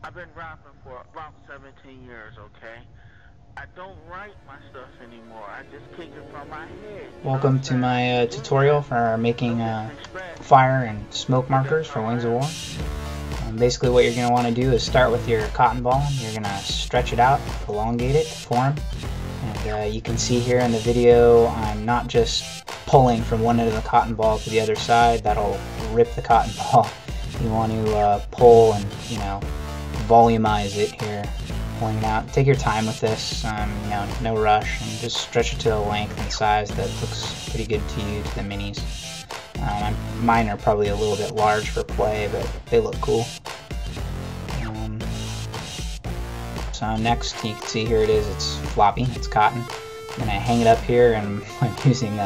I've been rapping for about 17 years, okay? I don't write my stuff anymore. I just kick it from my head. Welcome to my tutorial for making fire and smoke markers for Wings of War. Basically what you're going to want to do is start with your cotton ball. You're going to stretch it out, elongate it to form. And you can see here in the video I'm not just pulling from one end of the cotton ball to the other side. That'll rip the cotton ball. You want to pull and, volumize it here. Pulling it out. Take your time with this, no rush, and just stretch it to a length and size that looks pretty good to you, to the minis. Mine are probably a little bit large for play, but they look cool. So next, you can see here it is, it's floppy, it's cotton. I'm going to hang it up here, and I'm using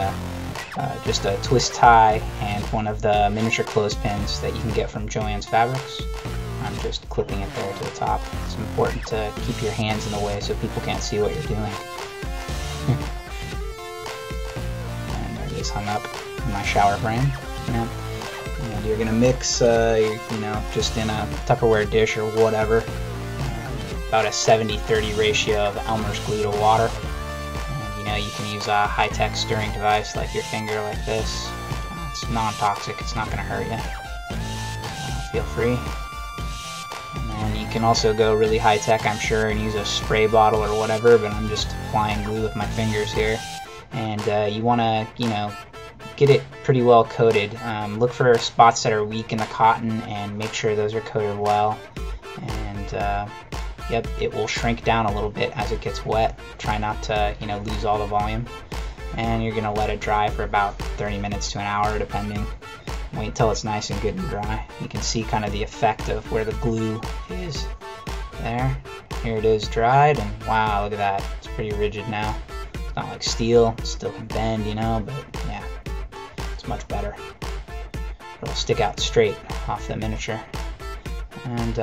just a twist tie and one of the miniature clothespins that you can get from Joann's Fabrics. I'm just clipping it there to the top. It's important to keep your hands in the way so people can't see what you're doing. And there it is, hung up in my shower frame. And you're gonna mix, just in a Tupperware dish or whatever, about a 70-30 ratio of Elmer's glue to water. And you can use a high-tech stirring device like your finger, like this. It's non-toxic. It's not gonna hurt you. Feel free. And you can also go really high-tech, I'm sure, and use a spray bottle or whatever, but I'm just applying glue with my fingers here. And you want to, get it pretty well coated. Look for spots that are weak in the cotton and make sure those are coated well. And yep, it will shrink down a little bit as it gets wet. Try not to, lose all the volume. And you're going to let it dry for about 30 minutes to an hour, depending. Wait until it's nice and good and dry. You can see kind of the effect of where the glue is there. Here it is dried, and wow, look at that. It's pretty rigid now. It's not like steel, it still can bend, but yeah, it's much better. It'll stick out straight off the miniature. And,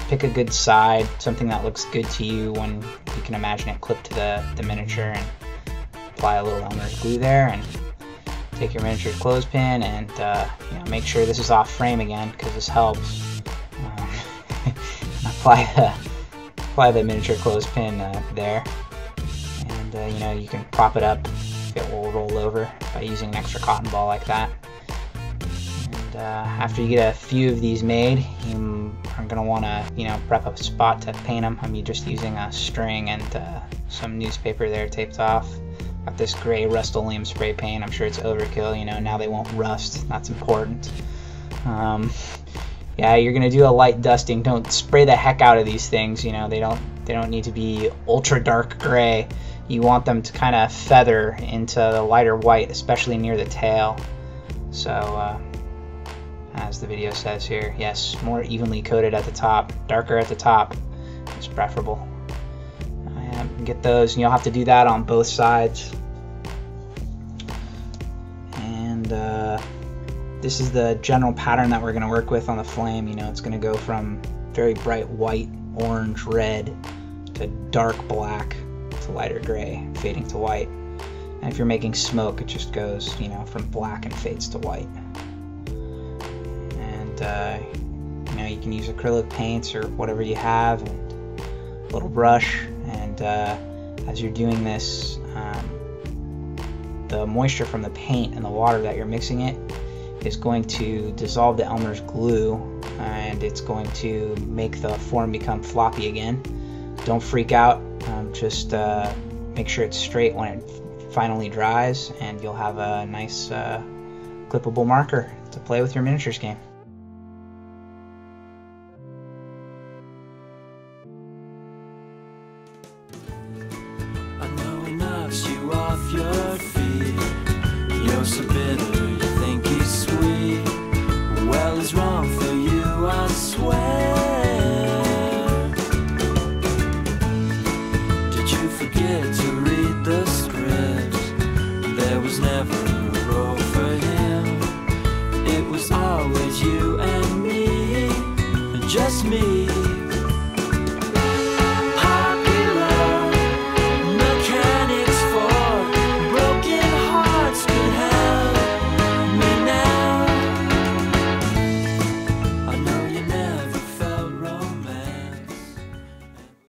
pick a good side, something that looks good to you when you can imagine it clipped to the miniature, and apply a little Elmer's glue there, and take your miniature clothespin and make sure this is off frame again, because this helps. Apply the miniature clothespin there, and you can prop it up. It will roll over by using an extra cotton ball like that. And after you get a few of these made, you are going to want to prep a spot to paint them. I'm just using a string and some newspaper there taped off. Got this gray Rust-Oleum spray paint. I'm sure it's overkill, now they won't rust. That's important. Yeah, you're gonna do a light dusting. Don't spray the heck out of these things. They don't need to be ultra dark gray. You want them to kind of feather into the lighter white, especially near the tail. So as the video says here, yes, more evenly coated at the top, darker at the top is preferable. Get those, and you'll have to do that on both sides. And this is the general pattern that we're going to work with on the flame. It's going to go from very bright white, orange, red to dark black to lighter gray, fading to white. And if you're making smoke, it just goes, from black and fades to white. And you can use acrylic paints or whatever you have, and a little brush. And as you're doing this, the moisture from the paint and the water that you're mixing it is going to dissolve the Elmer's glue, and it's going to make the form become floppy again. Don't freak out, just make sure it's straight when it finally dries, and you'll have a nice clippable marker to play with your miniatures game. Off your feet, you're so bitter, you think he's sweet. Well, he's wrong for you, I swear. Did you forget to read the script? There was never a role for him. It was always you and me, just me.